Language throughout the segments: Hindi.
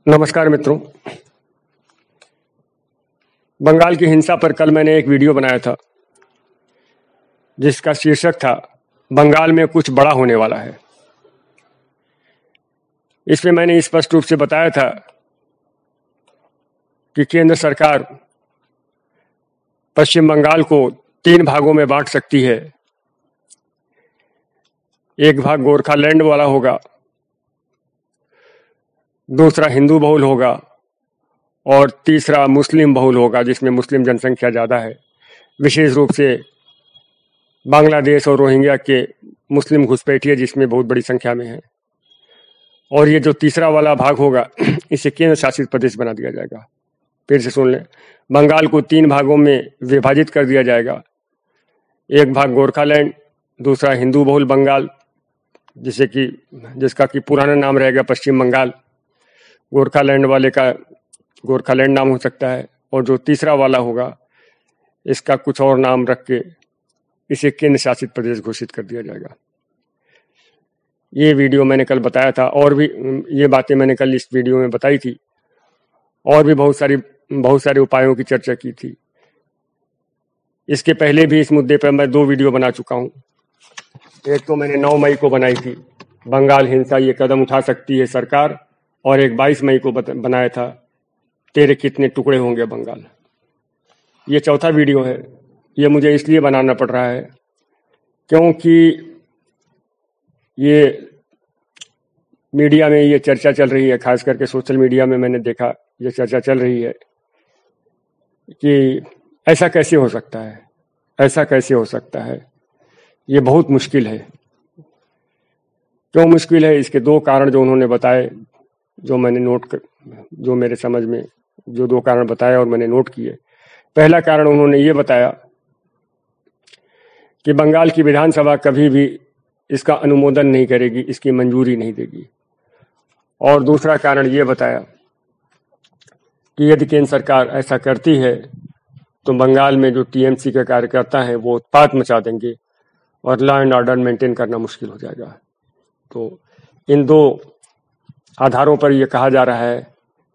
नमस्कार मित्रों। बंगाल की हिंसा पर कल मैंने एक वीडियो बनाया था जिसका शीर्षक था बंगाल में कुछ बड़ा होने वाला है। इसमें मैंने स्पष्ट रूप से बताया था कि केंद्र सरकार पश्चिम बंगाल को 3 भागों में बांट सकती है। एक भाग गोरखालैंड वाला होगा, दूसरा हिंदू बहुल होगा और तीसरा मुस्लिम बहुल होगा जिसमें मुस्लिम जनसंख्या ज़्यादा है। विशेष रूप से बांग्लादेश और रोहिंग्या के मुस्लिम घुसपैठिए जिसमें बहुत बड़ी संख्या में है। और ये जो तीसरा वाला भाग होगा इसे केंद्र शासित प्रदेश बना दिया जाएगा। फिर से सुन लें, बंगाल को 3 भागों में विभाजित कर दिया जाएगा। एक भाग गोरखालैंड, दूसरा हिंदू बहुल बंगाल जिसका कि पुराना नाम रहेगा पश्चिम बंगाल। गोरखालैंड वाले का गोरखालैंड नाम हो सकता है, और जो तीसरा वाला होगा इसका कुछ और नाम रख के इसे केंद्र शासित प्रदेश घोषित कर दिया जाएगा। ये वीडियो मैंने कल बताया था, और भी ये बातें मैंने कल इस वीडियो में बताई थी, और भी बहुत सारे उपायों की चर्चा की थी। इसके पहले भी इस मुद्दे पर मैं 2 वीडियो बना चुका हूँ। एक तो मैंने 9 मई को बनाई थी, बंगाल हिंसा ये कदम उठा सकती है सरकार, और एक 22 मई को बनाया था, तेरे कितने टुकड़े होंगे बंगाल। ये चौथा वीडियो है। ये मुझे इसलिए बनाना पड़ रहा है क्योंकि ये मीडिया में ये चर्चा चल रही है, खास करके सोशल मीडिया में मैंने देखा ये चर्चा चल रही है कि ऐसा कैसे हो सकता है, ऐसा कैसे हो सकता है। ये बहुत मुश्किल है। क्यों मुश्किल है? इसके 2 कारण जो उन्होंने बताए, जो मेरे समझ में जो 2 कारण बताए और मैंने नोट किए। पहला कारण उन्होंने ये बताया कि बंगाल की विधानसभा कभी भी इसका अनुमोदन नहीं करेगी, इसकी मंजूरी नहीं देगी। और दूसरा कारण ये बताया कि यदि केंद्र सरकार ऐसा करती है तो बंगाल में जो टीएमसी के कार्यकर्ता हैं वो उत्पात मचा देंगे और लॉ एंड ऑर्डर मेंटेन करना मुश्किल हो जाएगा। तो इन 2 आधारों पर यह कहा जा रहा है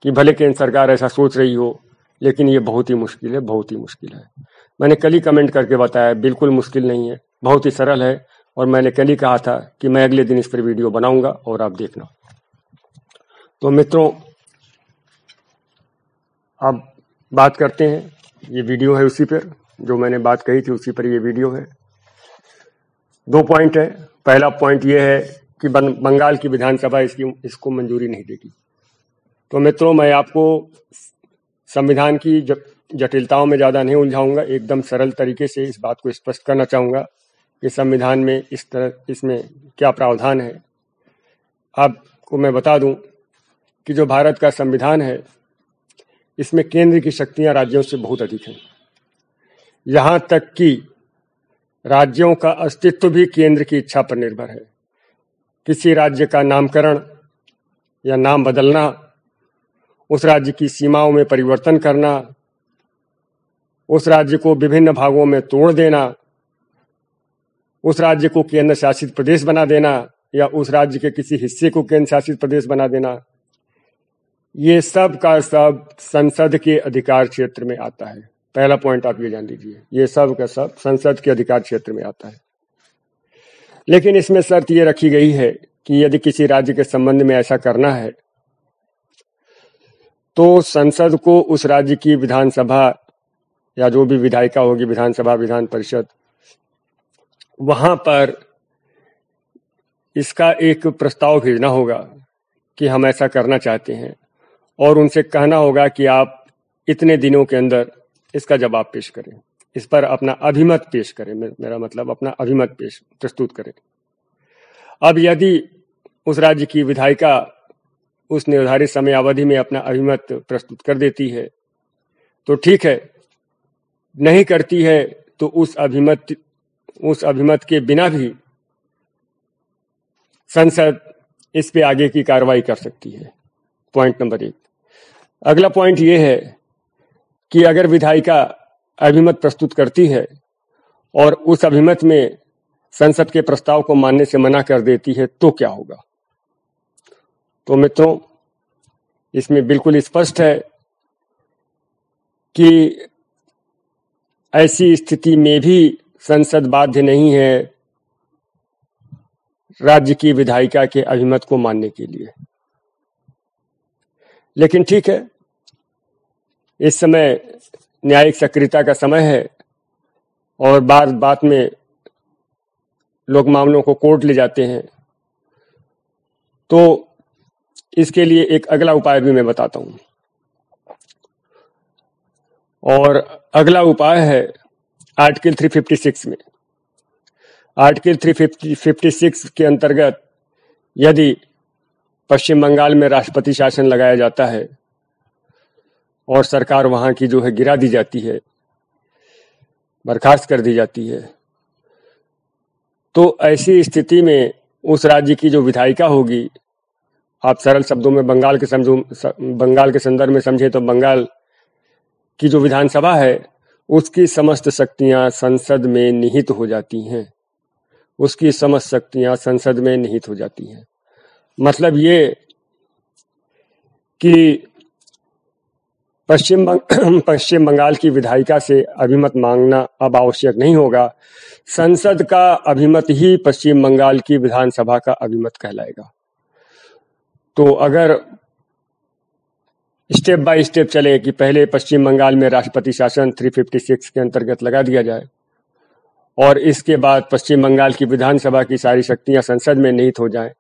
कि भले केंद्र सरकार ऐसा सोच रही हो, लेकिन ये बहुत ही मुश्किल है, बहुत ही मुश्किल है। मैंने कल ही कमेंट करके बताया, बिल्कुल मुश्किल नहीं है, बहुत ही सरल है। और मैंने कल ही कहा था कि मैं अगले दिन इस पर वीडियो बनाऊंगा और आप देखना। तो मित्रों, अब बात करते हैं। ये वीडियो है उसी पर जो मैंने बात कही थी, उसी पर ये वीडियो है। 2 पॉइंट है। पहला पॉइंट ये है कि बंगाल की विधानसभा इसको मंजूरी नहीं देगी। तो मित्रों, मैं आपको संविधान की जटिलताओं में ज़्यादा नहीं उलझाऊंगा, एकदम सरल तरीके से इस बात को स्पष्ट करना चाहूँगा कि संविधान में इसमें क्या प्रावधान है। आपको मैं बता दूं कि जो भारत का संविधान है इसमें केंद्र की शक्तियां राज्यों से बहुत अधिक हैं। यहाँ तक कि राज्यों का अस्तित्व भी केंद्र की इच्छा पर निर्भर है। किसी राज्य का नामकरण या नाम बदलना, उस राज्य की सीमाओं में परिवर्तन करना, उस राज्य को विभिन्न भागों में तोड़ देना, उस राज्य को केंद्र शासित प्रदेश बना देना या उस राज्य के किसी हिस्से को केंद्र शासित प्रदेश बना देना, ये सब का सब संसद के अधिकार क्षेत्र में आता है। पहला पॉइंट आप ये जान लीजिए, ये सब का सब संसद के अधिकार क्षेत्र में आता है। लेकिन इसमें शर्त ये रखी गई है कि यदि किसी राज्य के संबंध में ऐसा करना है तो संसद को उस राज्य की विधानसभा या जो भी विधायिका होगी, विधानसभा, विधान परिषद, वहां पर इसका एक प्रस्ताव भेजना होगा कि हम ऐसा करना चाहते हैं, और उनसे कहना होगा कि आप इतने दिनों के अंदर इसका जवाब पेश करें, इस पर अपना अभिमत पेश करें। मेरा मतलब अपना अभिमत प्रस्तुत करें। अब यदि उस राज्य की विधायिका उस निर्धारित समय अवधि में अपना अभिमत प्रस्तुत कर देती है तो ठीक है, नहीं करती है तो उस अभिमत के बिना भी संसद इस पे आगे की कार्रवाई कर सकती है। Point number 1। अगला पॉइंट ये है कि अगर विधायिका अभिमत प्रस्तुत करती है और उस अभिमत में संसद के प्रस्ताव को मानने से मना कर देती है तो क्या होगा? तो मित्रों, इसमें बिल्कुल स्पष्ट है कि ऐसी स्थिति में भी संसद बाध्य नहीं है राज्य की विधायिका के अभिमत को मानने के लिए। लेकिन ठीक है, इस समय न्यायिक सक्रियता का समय है और बात में लोग मामलों को कोर्ट ले जाते हैं, तो इसके लिए एक अगला उपाय भी मैं बताता हूं। और अगला उपाय है आर्टिकल 356 में। आर्टिकल 356 के अंतर्गत यदि पश्चिम बंगाल में राष्ट्रपति शासन लगाया जाता है और सरकार वहां की जो है गिरा दी जाती है, बर्खास्त कर दी जाती है, तो ऐसी स्थिति में उस राज्य की जो विधायिका होगी, आप सरल शब्दों में बंगाल के संदर्भ में समझे तो बंगाल की जो विधानसभा है उसकी समस्त शक्तियां संसद में निहित हो जाती हैं। उसकी समस्त शक्तियां संसद में निहित हो जाती हैं। मतलब ये कि पश्चिम बंगाल की विधायिका से अभिमत मांगना अब आवश्यक नहीं होगा। संसद का अभिमत ही पश्चिम बंगाल की विधानसभा का अभिमत कहलाएगा। तो अगर स्टेप बाय स्टेप चले कि पहले पश्चिम बंगाल में राष्ट्रपति शासन 356 के अंतर्गत लगा दिया जाए और इसके बाद पश्चिम बंगाल की विधानसभा की सारी शक्तियां संसद में निहित हो जाएं,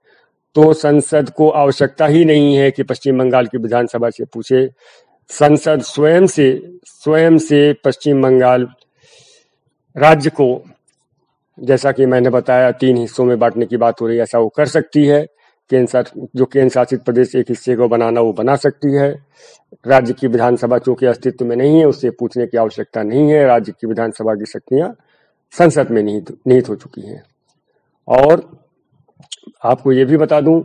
तो संसद को आवश्यकता ही नहीं है कि पश्चिम बंगाल की विधानसभा से पूछे। संसद स्वयं से पश्चिम बंगाल राज्य को, जैसा कि मैंने बताया 3 हिस्सों में बांटने की बात हो रही है, ऐसा वो कर सकती है। केंद्र शासित प्रदेश एक हिस्से को बनाना वो बना सकती है। राज्य की विधानसभा चूंकि अस्तित्व में नहीं है, उससे पूछने की आवश्यकता नहीं है। राज्य की विधानसभा की शक्तियां संसद में निहित हो चुकी हैं। और आपको ये भी बता दूं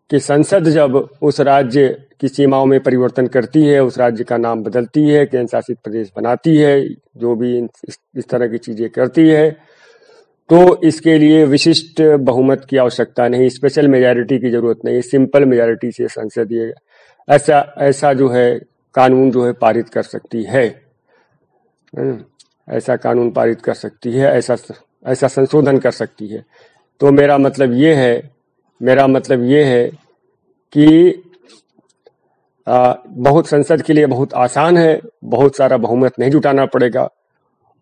कि संसद जब उस राज्य की सीमाओं में परिवर्तन करती है, उस राज्य का नाम बदलती है, केंद्र शासित प्रदेश बनाती है, जो भी इस तरह की चीजें करती है, तो इसके लिए विशिष्ट बहुमत की आवश्यकता नहीं, स्पेशल मेजॉरिटी की जरूरत नहीं। सिंपल मेजॉरिटी से संसद ये ऐसा जो है कानून जो है पारित कर सकती है। ऐसा कानून पारित कर सकती है, ऐसा संशोधन कर सकती है। तो मेरा मतलब ये है कि बहुत संसद के लिए बहुत आसान है, बहुत सारा बहुमत नहीं जुटाना पड़ेगा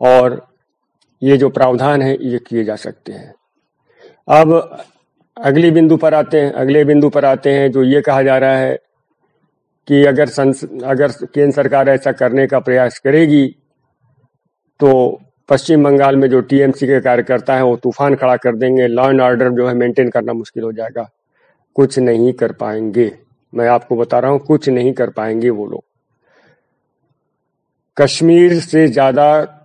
और ये जो प्रावधान है ये किए जा सकते हैं। अब अगले बिंदु पर आते हैं जो ये कहा जा रहा है कि अगर केंद्र सरकार ऐसा करने का प्रयास करेगी तो पश्चिम बंगाल में जो टीएमसी के कार्यकर्ता हैं वो तूफान खड़ा कर देंगे, लॉ एंड ऑर्डर जो है मेंटेन करना मुश्किल हो जाएगा। कुछ नहीं कर पाएंगे, मैं आपको बता रहा हूं, कुछ नहीं कर पाएंगे वो लोग। कश्मीर से ज्यादा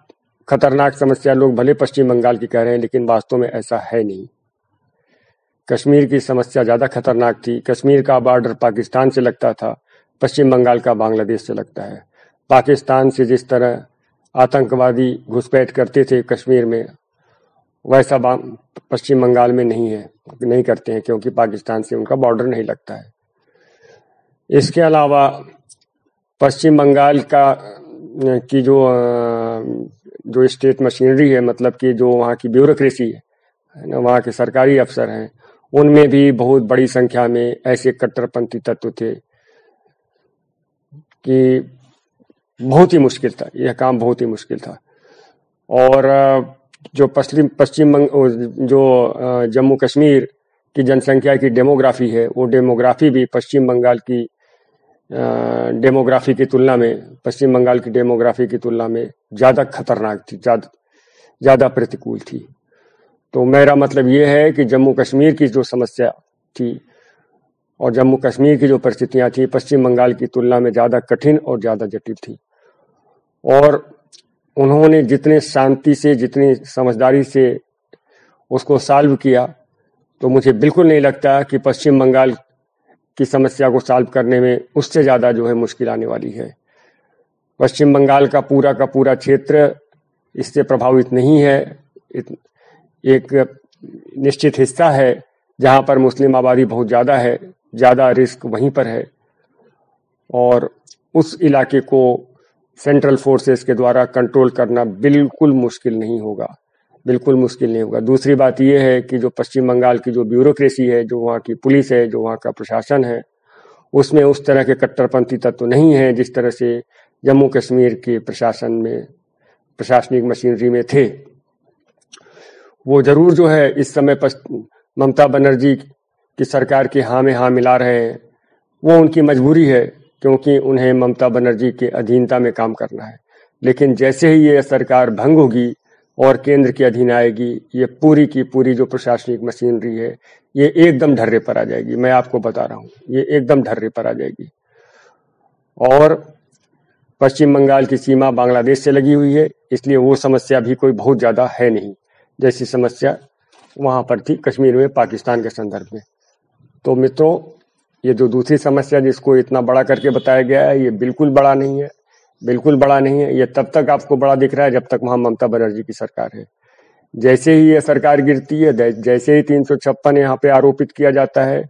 खतरनाक समस्या लोग भले पश्चिम बंगाल की कह रहे हैं, लेकिन वास्तव में ऐसा है नहीं। कश्मीर की समस्या ज्यादा खतरनाक थी। कश्मीर का बॉर्डर पाकिस्तान से लगता था, पश्चिम बंगाल का बांग्लादेश से लगता है। पाकिस्तान से जिस तरह आतंकवादी घुसपैठ करते थे कश्मीर में, वैसा पश्चिम बंगाल में नहीं करते हैं, क्योंकि पाकिस्तान से उनका बॉर्डर नहीं लगता है। इसके अलावा पश्चिम बंगाल की जो स्टेट मशीनरी है, मतलब कि जो वहाँ की ब्यूरोक्रेसी है ना, वहाँ के सरकारी अफसर हैं, उनमें भी बहुत बड़ी संख्या में ऐसे कट्टरपंथी तत्व थे कि बहुत ही मुश्किल था, यह काम बहुत ही मुश्किल था। और जो जम्मू कश्मीर की जनसंख्या की डेमोग्राफी है, वो डेमोग्राफी भी पश्चिम बंगाल की डेमोग्राफी की तुलना में ज्यादा खतरनाक थी, ज्यादा प्रतिकूल थी। तो मेरा मतलब ये है कि जम्मू कश्मीर की जो समस्या थी और जम्मू कश्मीर की जो परिस्थितियां थी, पश्चिम बंगाल की तुलना में ज्यादा कठिन और ज्यादा जटिल थी। और उन्होंने जितने शांति से, जितनी समझदारी से उसको सॉल्व किया, तो मुझे बिल्कुल नहीं लगता कि पश्चिम बंगाल की समस्या को सॉल्व करने में उससे ज्यादा जो है मुश्किल आने वाली है। पश्चिम बंगाल का पूरा क्षेत्र इससे प्रभावित नहीं है। एक निश्चित हिस्सा है जहां पर मुस्लिम आबादी बहुत ज्यादा है, ज्यादा रिस्क वहीं पर है। और उस इलाके को सेंट्रल फोर्सेस के द्वारा कंट्रोल करना बिल्कुल मुश्किल नहीं होगा, बिल्कुल मुश्किल नहीं होगा। दूसरी बात यह है कि जो पश्चिम बंगाल की जो ब्यूरोक्रेसी है, जो वहाँ की पुलिस है, जो वहाँ का प्रशासन है, उसमें उस तरह के कट्टरपंथी तत्व नहीं है जिस तरह से जम्मू कश्मीर के प्रशासन में, प्रशासनिक मशीनरी में थे। वो जरूर जो है इस समय ममता बनर्जी की सरकार के हाँ में हाँ मिला रहे हैं, वो उनकी मजबूरी है क्योंकि उन्हें ममता बनर्जी के अधीनता में काम करना है। लेकिन जैसे ही ये सरकार भंग होगी और केंद्र के अधीन आएगी, ये पूरी की पूरी जो प्रशासनिक मशीनरी है ये एकदम ढर्रे पर आ जाएगी। मैं आपको बता रहा हूँ, ये एकदम ढर्रे पर आ जाएगी। और पश्चिम बंगाल की सीमा बांग्लादेश से लगी हुई है, इसलिए वो समस्या भी कोई बहुत ज्यादा है नहीं जैसी समस्या वहां पर थी कश्मीर में पाकिस्तान के संदर्भ में। तो मित्रों, ये जो दूसरी समस्या जिसको इतना बड़ा करके बताया गया है, ये बिल्कुल बड़ा नहीं है, बिल्कुल बड़ा नहीं है। ये तब तक आपको बड़ा दिख रहा है जब तक वहां ममता बनर्जी की सरकार है। जैसे ही ये सरकार गिरती है, जैसे ही 356 यहाँ पे आरोपित किया जाता है,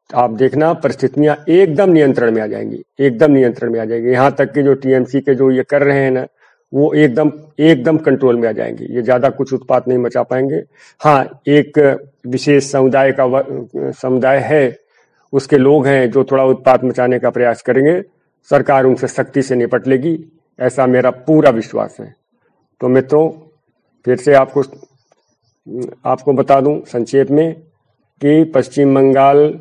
आप देखना परिस्थितियां एकदम नियंत्रण में आ जाएंगी, एकदम नियंत्रण में आ जाएंगी। यहाँ तक कि जो टीएमसी के जो ये कर रहे हैं ना, वो एकदम एकदम कंट्रोल में आ जाएंगे। ये ज्यादा कुछ उत्पात नहीं मचा पाएंगे। हाँ, एक विशेष समुदाय है, उसके लोग हैं जो थोड़ा उत्पात मचाने का प्रयास करेंगे, सरकार उनसे सख्ती से निपट लेगी, ऐसा मेरा पूरा विश्वास है। तो मित्रों, फिर से आपको बता दूं संक्षेप में कि पश्चिम बंगाल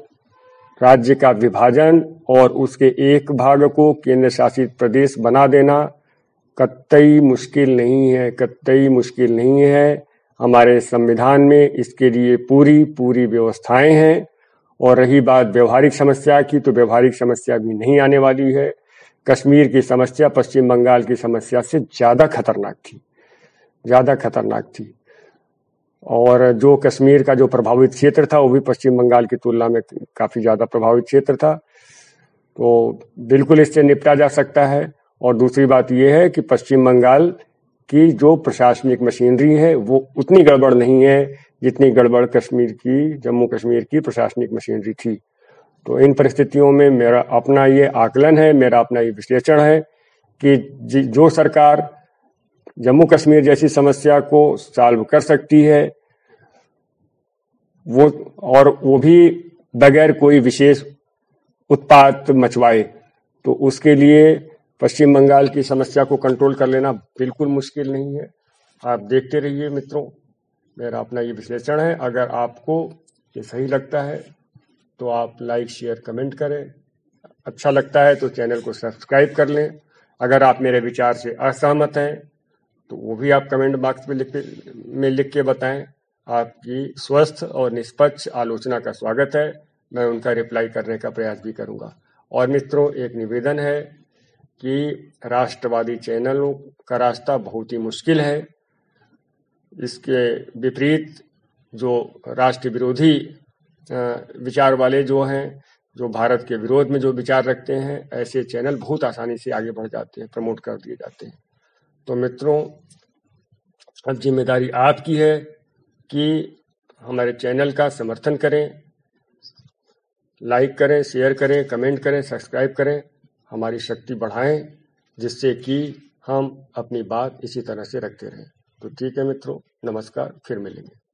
राज्य का विभाजन और उसके एक भाग को केंद्र शासित प्रदेश बना देना कतई मुश्किल नहीं है, कतई मुश्किल नहीं है। हमारे संविधान में इसके लिए पूरी पूरी व्यवस्थाएं हैं। और रही बात व्यवहारिक समस्या की, तो व्यवहारिक समस्या भी नहीं आने वाली है। कश्मीर की समस्या पश्चिम बंगाल की समस्या से ज्यादा खतरनाक थी, ज्यादा खतरनाक थी। और जो कश्मीर का जो प्रभावित क्षेत्र था वो भी पश्चिम बंगाल की तुलना में काफी ज्यादा प्रभावित क्षेत्र था। तो बिल्कुल इससे निपटा जा सकता है। और दूसरी बात यह है कि पश्चिम बंगाल की जो प्रशासनिक मशीनरी है वो उतनी गड़बड़ नहीं है जितनी गड़बड़ जम्मू कश्मीर की प्रशासनिक मशीनरी थी। तो इन परिस्थितियों में मेरा अपना ये आकलन है, मेरा अपना ये विश्लेषण है कि जो सरकार जम्मू कश्मीर जैसी समस्या को सॉल्व कर सकती है, वो भी बगैर कोई विशेष उत्पात मचवाए, तो उसके लिए पश्चिम बंगाल की समस्या को कंट्रोल कर लेना बिल्कुल मुश्किल नहीं है। आप देखते रहिए मित्रों, मेरा अपना ये विश्लेषण है। अगर आपको ये सही लगता है तो आप लाइक, शेयर, कमेंट करें। अच्छा लगता है तो चैनल को सब्सक्राइब कर लें। अगर आप मेरे विचार से असहमत हैं तो वो भी आप कमेंट बॉक्स में लिख के बताएं। आपकी स्वस्थ और निष्पक्ष आलोचना का स्वागत है, मैं उनका रिप्लाई करने का प्रयास भी करूंगा। और मित्रों, एक निवेदन है कि राष्ट्रवादी चैनलों का रास्ता बहुत ही मुश्किल है। इसके विपरीत जो राष्ट्र विरोधी विचार वाले जो हैं, जो भारत के विरोध में जो विचार रखते हैं, ऐसे चैनल बहुत आसानी से आगे बढ़ जाते हैं, प्रमोट कर दिए जाते हैं। तो मित्रों, अब जिम्मेदारी आपकी है कि हमारे चैनल का समर्थन करें, लाइक करें, शेयर करें, कमेंट करें, सब्सक्राइब करें, हमारी शक्ति बढ़ाएं, जिससे कि हम अपनी बात इसी तरह से रखते रहें। तो ठीक है मित्रों, नमस्कार, फिर मिलेंगे।